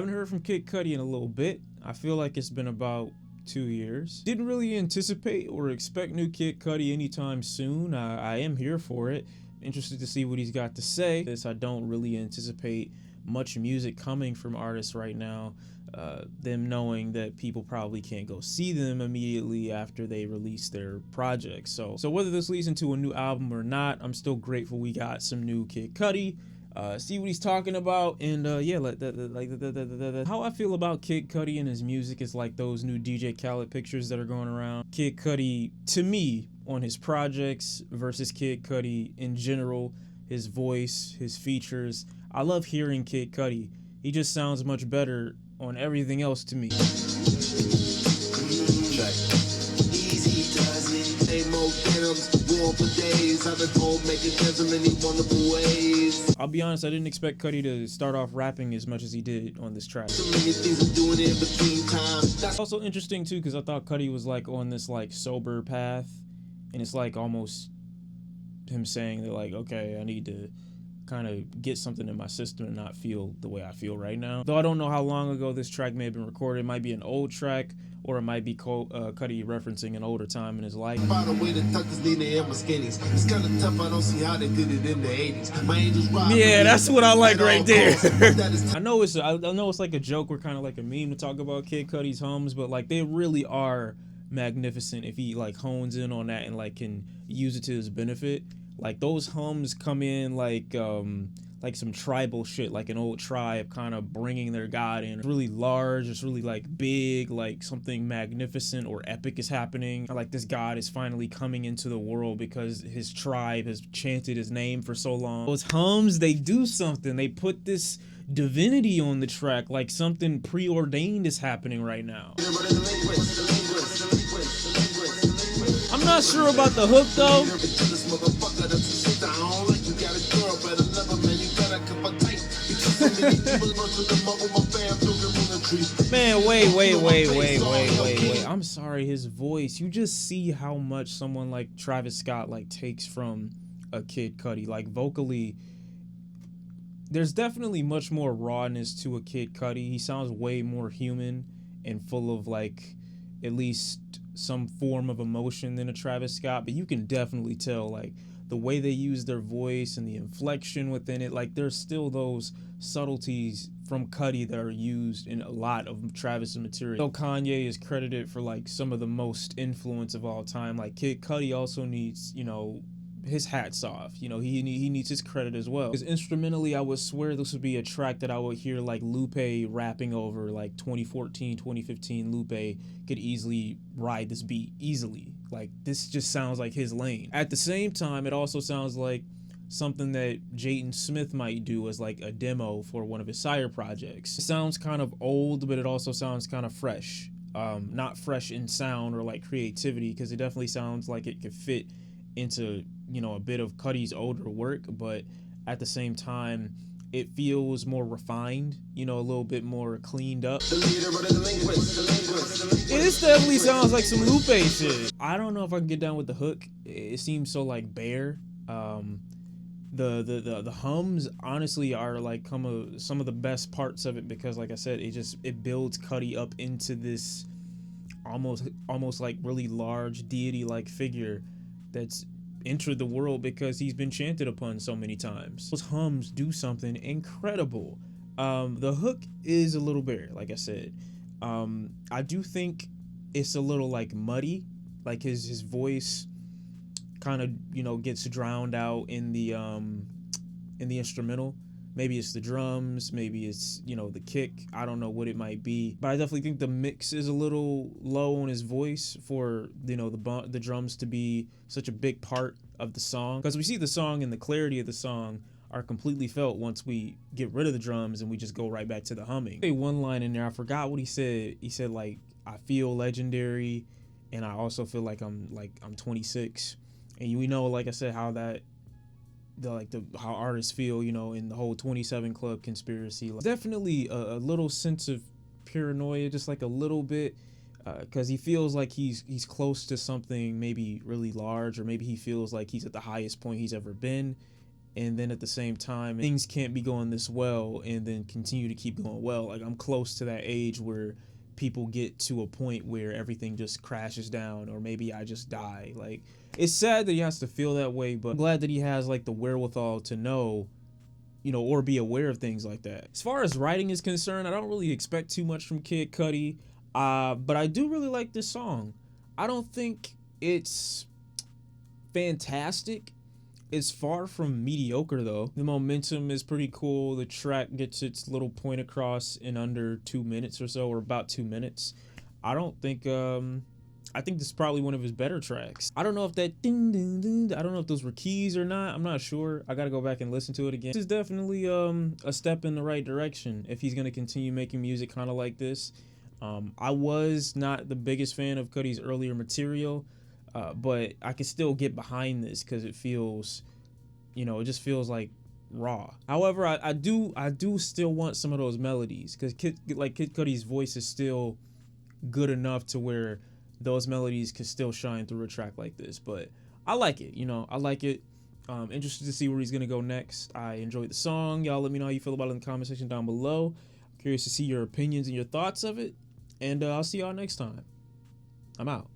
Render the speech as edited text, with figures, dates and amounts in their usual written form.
haven't heard from Kid Cudi in a little bit. I feel like it's been about 2 years. Didn't really anticipate or expect new Kid Cudi anytime soon. I am here for it. Interested to see what he's got to say. I don't really anticipate much music coming from artists right now. Them knowing that people probably can't go see them immediately after they release their projects. So whether this leads into a new album or not, I'm still grateful we got some new Kid Cudi. See what he's talking about, and yeah, how I feel about Kid Cudi and his music is like those new DJ Khaled pictures that are going around. Kid Cudi, to me, on his projects versus Kid Cudi in general, his voice, his features. I love hearing Kid Cudi. He just sounds much better on everything else to me. I'll be honest, I didn't expect Cudi to start off rapping as much as he did on this track. Also interesting too, because I thought Cudi was like on this like sober path, and it's like almost him saying that like, okay, I need to kind of get something in my system and not feel the way I feel right now. Though I don't know how long ago this track may have been recorded. It might be an old track, or it might be Cudi referencing an older time in his life. By the way, the tuckers need to my skinnies. It's kind of tough. I don't see how they did it in the 80s. My angels rock. Yeah, that's what I like right there. I know it's like a joke or kind of like a meme to talk about Kid Cudi's hums, but like they really are magnificent if he like hones in on that and like can use it to his benefit. Like those hums come in like some tribal shit, like an old tribe kind of bringing their god in. It's really large, it's really like big, like something magnificent or epic is happening. Like this god is finally coming into the world because his tribe has chanted his name for so long. Those hums, they do something. They put this divinity on the track, like something preordained is happening right now. I'm not sure about the hook though. Man, wait. I'm sorry, his voice. You just see how much someone like Travis Scott like takes from a Kid Cudi. Like vocally, there's definitely much more rawness to a Kid Cudi. He sounds way more human and full of like at least some form of emotion than a Travis Scott, but you can definitely tell like the way they use their voice and the inflection within it, like there's still those subtleties from Cudi that are used in a lot of Travis's material. So Kanye is credited for like some of the most influence of all time. Like Kid Cudi also needs, you know, his hats off. You know, he needs his credit as well. Because instrumentally, I would swear this would be a track that I would hear like Lupe rapping over. Like 2014, 2015, Lupe could easily ride this beat easily. Like this just sounds like his lane. At the same time, it also sounds like something that Jaden Smith might do as like a demo for one of his sire projects. It sounds kind of old, but it also sounds kind of fresh. Not fresh in sound or like creativity, because it definitely sounds like it could fit into, you know, a bit of Cudi's older work, but at the same time it feels more refined, you know, a little bit more cleaned up. This definitely sounds like some Lupe shit. I don't know if I can get down with the hook. It seems so like bare. The hums honestly are like some of the best parts of it, because like I said, it builds Cudi up into this almost like really large deity like figure that's entered the world because he's been chanted upon so many times. Those hums do something incredible. The hook is a little bare, like I said. I do think it's a little like muddy, like his voice kind of, you know, gets drowned out in the instrumental. Maybe it's the drums, maybe it's, you know, the kick. I don't know what it might be, but I definitely think the mix is a little low on his voice for, you know, the drums to be such a big part of the song, because we see the song and the clarity of the song are completely felt once we get rid of the drums and we just go right back to the humming. One line in there, I forgot what he said. He said like, I feel legendary, and I also feel like I'm 26, and we know, like I said, how that how artists feel, you know, in the whole 27 Club conspiracy. Like, definitely a little sense of paranoia, just like a little bit, because he feels like he's close to something maybe really large, or maybe he feels like he's at the highest point he's ever been, and then at the same time things can't be going this well and then continue to keep going well. Like, I'm close to that age where people get to a point where everything just crashes down, or maybe I just die. Like, it's sad that he has to feel that way, but I'm glad that he has like the wherewithal to know, you know, or be aware of things like that. As far as writing is concerned, I don't really expect too much from Kid Cudi, but I do really like this song. I don't think it's fantastic. It's far from mediocre though. The momentum is pretty cool. The track gets its little point across in under 2 minutes or so, or about 2 minutes. I don't think I think this is probably one of his better tracks. I don't know if that ding ding ding, I don't know if those were keys or not. I'm not sure. I gotta go back and listen to it again. This is definitely a step in the right direction if he's gonna continue making music kind of like this. I was not the biggest fan of Cudi's earlier material, but I can still get behind this because it feels, you know, it just feels like raw. However, I do still want some of those melodies, because Kid Cudi's voice is still good enough to where those melodies could still shine through a track like this. But I like it, you know, I like it. Interested to see where he's gonna go next. I enjoyed the song. Y'all let me know how you feel about it in the comment section down below. I'm curious to see your opinions and your thoughts of it. And I'll see y'all next time. I'm out.